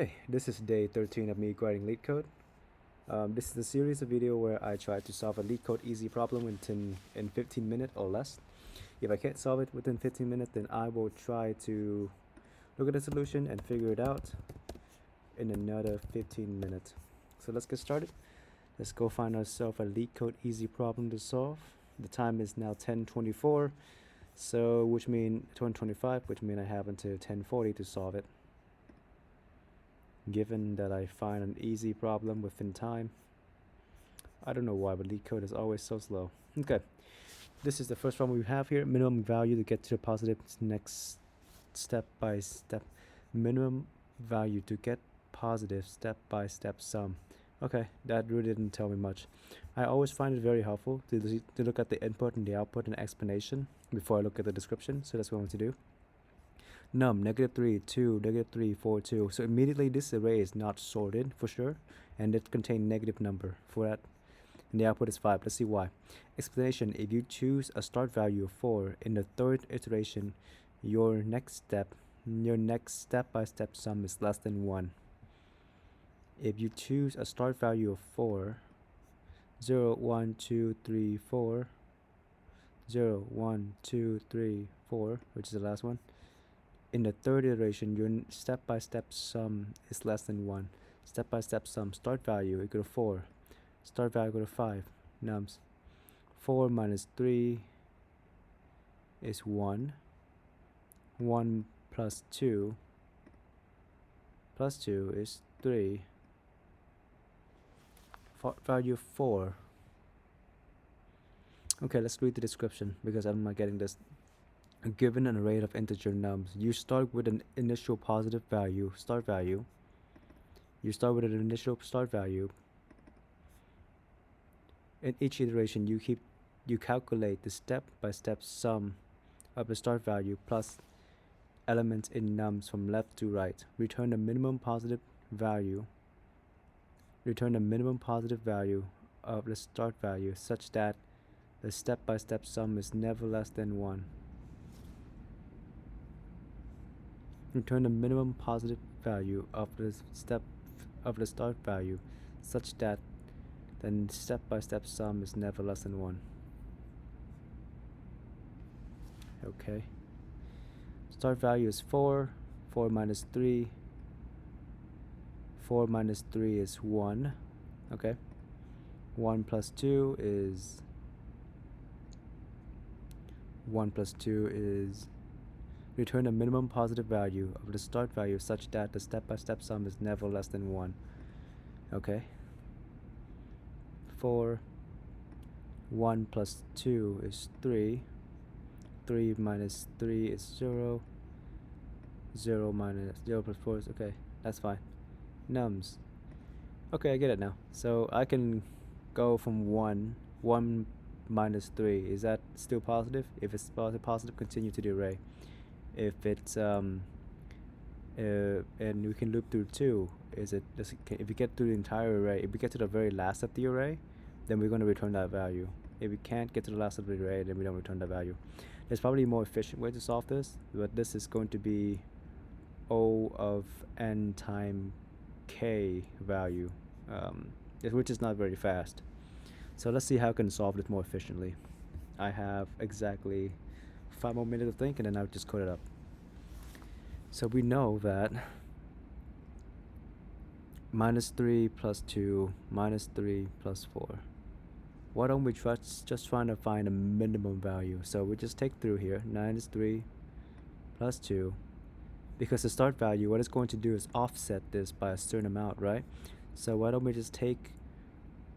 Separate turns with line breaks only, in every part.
Hey, this is day 13 of me grading Leetcode. This is a series of video where I try to solve a Leetcode easy problem in 15 minutes or less. If I can't solve it within 15 minutes, then I will try to look at the solution and figure it out in another 15 minutes. So let's get started. Let's go find ourselves a Leetcode easy problem to solve. The time is now 10:24, so which means 10:25, which means I have until 10:40 to solve it. Given that I find an easy problem within time. I don't know why, but Leetcode is always so slow. Okay, this is the first problem we have here. Minimum value to get to the positive next step by step. Minimum value to get positive step by step sum. Okay, that really didn't tell me much. I always find it very helpful to look at the input and the output and explanation before I look at the description, so that's what I'm going to do. Num, -3, 2, -3, 4, 2. So immediately this array is not sorted for sure, and it contains negative number for that. And the output is 5. Let's see why. Explanation: if you choose a start value of 4 in the third iteration, your next step-by-step sum is less than 1. If you choose a start value of 4, 0, 1, 2, 3, 4, 0, 1, 2, 3, 4, which is the last one, in the third iteration, your step-by-step sum is less than 1. Step-by-step sum, start value equal to 4. Start value equal to 5. Nums. 4 minus 3 is 1. 1 plus 2 is 3. Value 4. Okay, let's read the description because I'm not getting this. Given an array of integer nums, you start with an initial positive value, start value. You start with an initial start value. In each iteration, you calculate the step-by-step sum of the start value plus elements in nums from left to right. Return the minimum positive value. Return the minimum positive value of the start value such that the step-by-step sum is never less than 1. Return the minimum positive value of the start value such that the step-by-step sum is never less than 1. Okay. Start value is 4. 4 minus 3. 4 minus 3 is 1. Okay. 1 plus 2 is 1 plus 2 is return a minimum positive value of the start value such that the step-by-step sum is never less than 1. Okay. 4. 1 plus 2 is 3. 3 minus 3 is 0. 0 minus 0 plus 4 is okay. That's fine. Nums. Okay, I get it now. So I can go from 1. 1 minus 3. Is that still positive? If it's positive, continue to the array. If it's and we can loop through 2. If we get through the entire array, if we get to the very last of the array, then we're going to return that value. If we can't get to the last of the array, then we don't return that value. There's probably a more efficient way to solve this, but this is going to be O of n times k value, which is not very fast. So let's see how I can solve this more efficiently. I have exactly 5 more minutes to think, and then I'll just code it up. So we know that -3 plus 2 minus 3 plus 4. Why don't we just trying to find a minimum value? So we just take through here, -3 plus 2. Because the start value, what it's going to do is offset this by a certain amount, right? So why don't we just take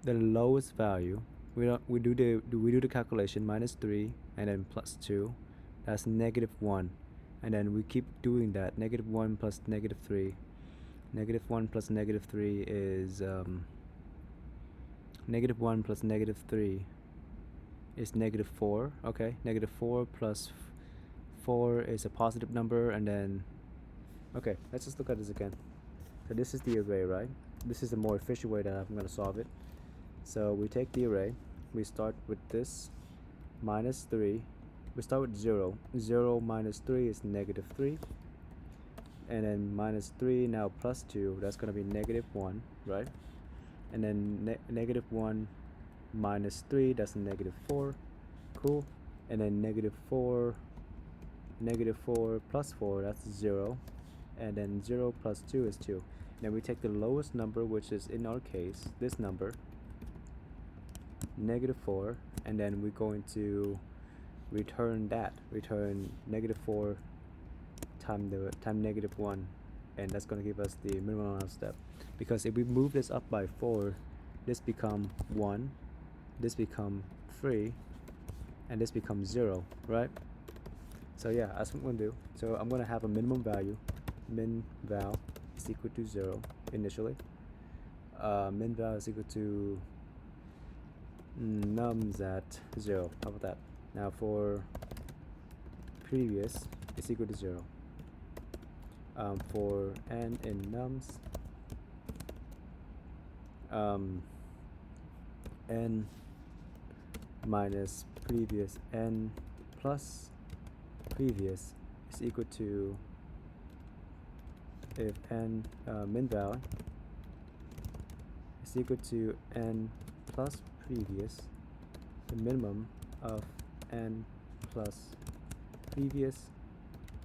the lowest value? We do the calculation, -3 and then plus 2. That's -1. And then we keep doing that. -1 plus -3. -1 plus -3 is -1 plus -3 is -4. Okay, -4 plus 4 is a positive number, and then okay, let's just look at this again. So this is the array, right? This is the more efficient way that I'm going to solve it. So we take the array, we start with this -3. We start with 0. 0 minus 3 is -3. and then minus 3, now plus 2, that's going to be negative 1, right? And then negative 1 minus 3, that's negative 4, cool. And then negative 4 plus 4, that's 0, and then 0 plus 2 is 2. Then we take the lowest number, which is in our case this number, negative 4, and then we're going to return negative 4 times negative 1, and that's going to give us the minimum amount of step. Because if we move this up by 4, this become 1, this become 3, and this becomes 0, right? So yeah, that's what I'm going to do. So I'm going to have a minimum value. Min val is equal to 0 initially. Min val is equal to nums at 0. How about that? Now for previous, it's equal to 0. For n in nums, n minus previous n plus previous is equal to, if n min val is equal to n plus previous, the minimum of n plus previous,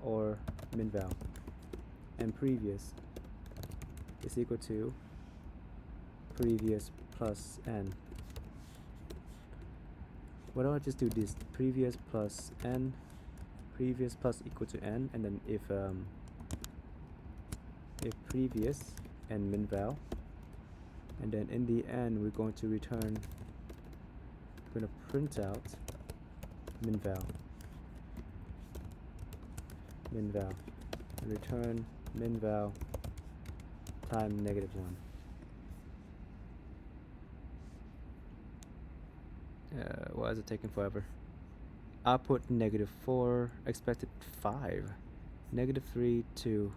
or min val, and previous is equal to previous plus n. Why don't I just do this, previous plus n, previous plus equal to n, and then if previous and min val, and then in the end we're going to return, we're going to print out min val, and return min val times negative 1. Why is it taking forever? Output negative 4, expected 5, negative 3, 2.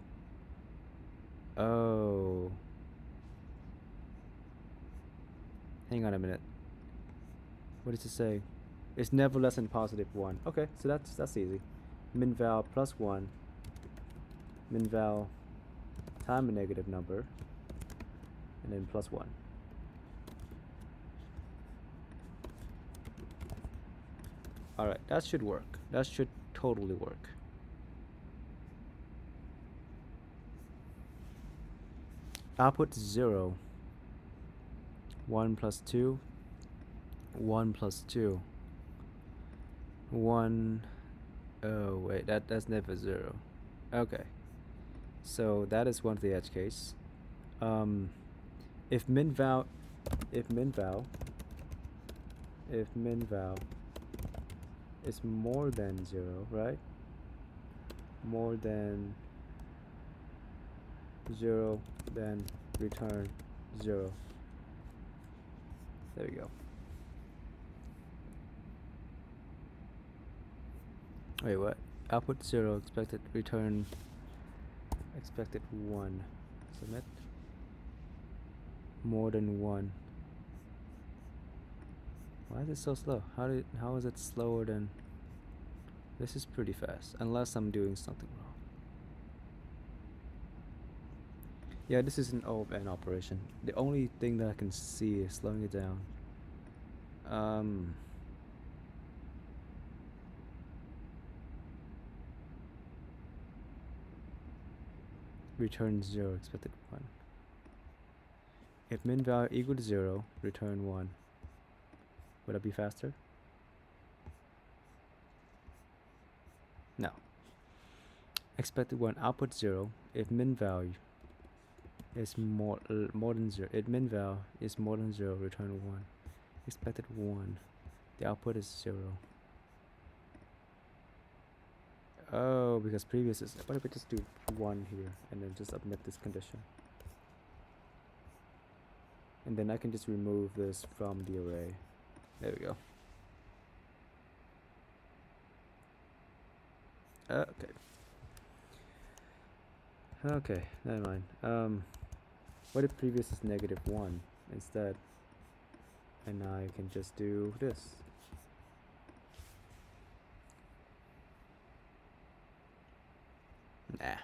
Oh. Hang on a minute. What does it say? It's never less than positive 1. Okay, so that's easy. Min val plus 1. Min val times a negative number, and then plus 1. Alright, that should work. That should totally work. Output 0. 1 plus 2. 1 plus 2. 1. Oh, wait, that's never 0. Okay. So that is one of the edge case. If min val is more than 0, right? More than 0, then return 0. There we go. Wait, what? Output 0, expected return, expected 1. Submit. More than 1. Why is it so slow? How is it slower than? This is pretty fast, unless I'm doing something wrong. Yeah, this is an O of N operation. The only thing that I can see is slowing it down. Return 0, expected 1. If min value equal to 0, return 1. Would that be faster? No. Expected 1, output 0. If min value is more than 0, if min value is more than 0, return 1. Expected 1. The output is 0. Oh, because previous is. What if we just do 1 here and then just omit this condition? And then I can just remove this from the array. There we go. Okay. Okay, never mind. What if previous is negative 1 instead? And I can just do this. Nah.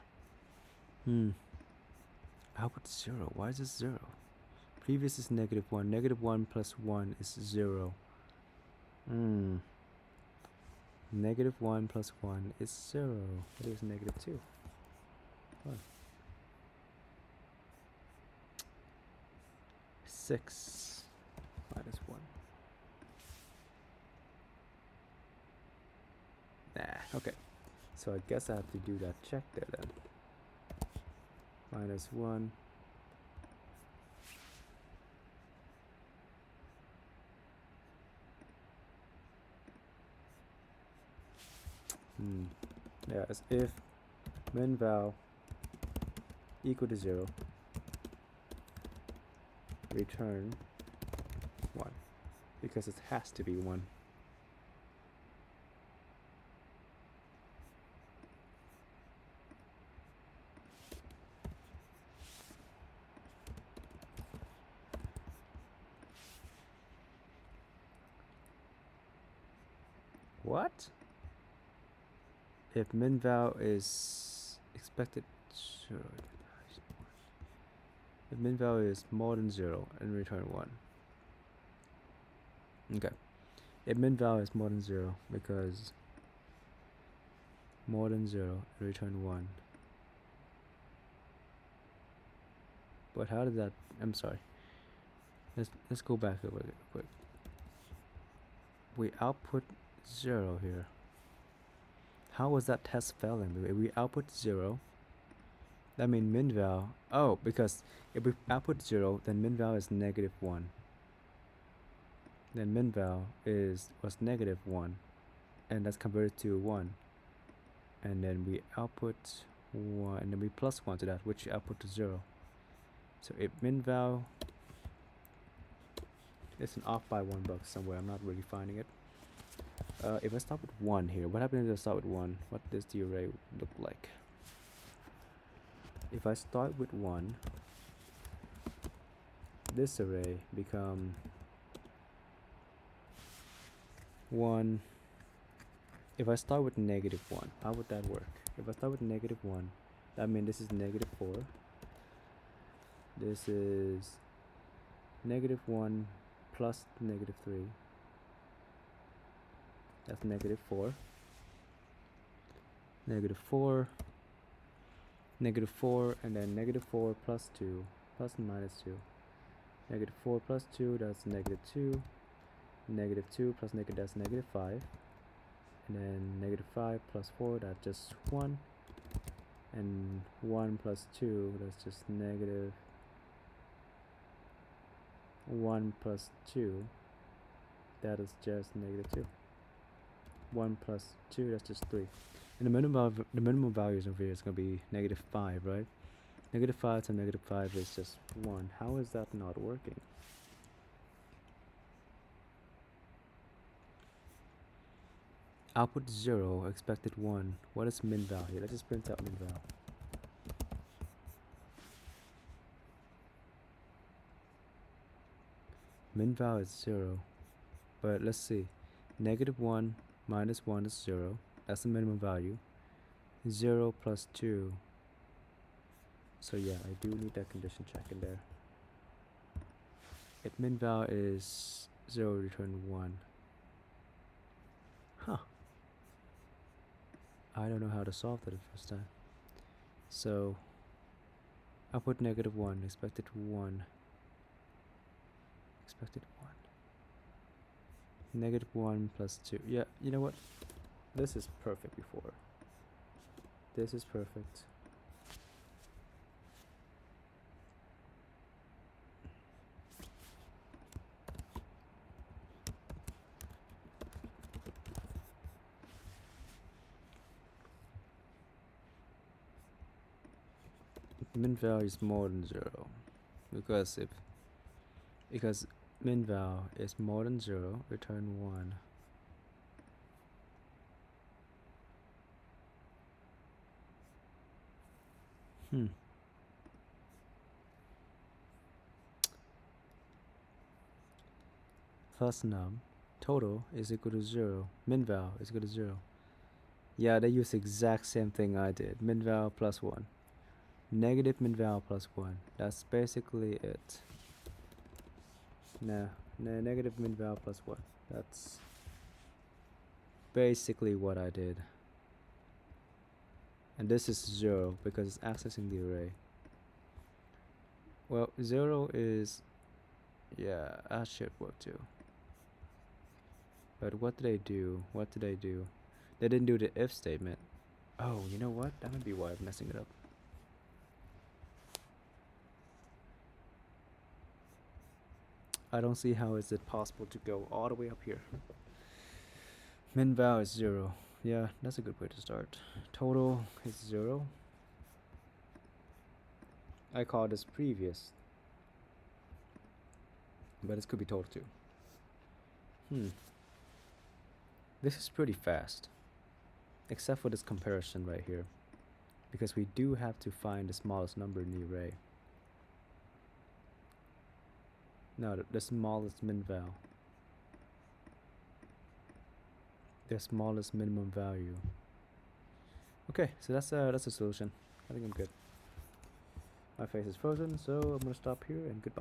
Output 0. Why is this 0? Previous is -1. -1 plus 1 is 0. -1 plus 1 is 0. What is -2? 1. 6 minus 1. Nah, okay. So I guess I have to do that check there then. -1. Yeah, as if min val equal to 0, return 1, because it has to be 1. What? If min val is expected 0, if min val is more than 0, and return 1. Okay. If min val is more than 0, because more than 0, return 1. But how did that? I'm sorry. Let's go back a little quick. We output 0 here. How was that test failing? If we output 0, that means min val. Oh, because if we output 0, then min val is -1. Then min val was -1, and that's converted to 1. And then we output 1, and then we plus 1 to that, which output to 0. So if min val is off by $1 somewhere, I'm not really finding it. If I start with 1 here, what happens if I start with 1? What does the array look like? If I start with 1, this array become 1. If I start with -1, how would that work? If I start with -1, that means this is -4. This is -1 plus -3. That's -4. -4. -4, and then -4 plus 2 plus -2. -4 plus 2, that's -2. -2 plus that's -5. And then -5 plus 4, that's just 1. And 1 plus 2, that's just -1 plus 2, that is just -2. 1 plus 2, that's just 3. And the minimum values over here is going to be -5, right? -5 to -5 is just 1. How is that not working? Output 0, expected 1. What is min val here? Let's just print out min val. Min val is 0. But let's see. -1 minus 1 is 0. That's the minimum value. 0 plus 2. So yeah, I do need that condition check in there. If min val is 0, return 1. Huh. I don't know how to solve that the first time. So I'll put -1, expected 1. Expected 1. -1 plus 2. Yeah, you know what? This is perfect before. This is perfect. Min val is more than 0, because min val is more than 0, return 1. First num total is equal to 0. Min val is equal to 0. Yeah, they use the exact same thing I did. Min val plus 1. Negative min val plus 1. That's basically it. Nah, negative min val plus 1. That's basically what I did. And this is 0 because it's accessing the array. Well, 0 is, yeah, that should work too. But what did they do? What did they do? They didn't do the if statement. Oh, you know what? That might be why I'm messing it up. I don't see how is it possible to go all the way up here. Min val is 0. Yeah, that's a good way to start. Total is 0. I call this previous, but this could be total too. This is pretty fast, except for this comparison right here, because we do have to find the smallest number in the array. No, the smallest min val. The smallest minimum value. Okay, so that's a solution. I think I'm good. My face is frozen, so I'm gonna stop here and goodbye.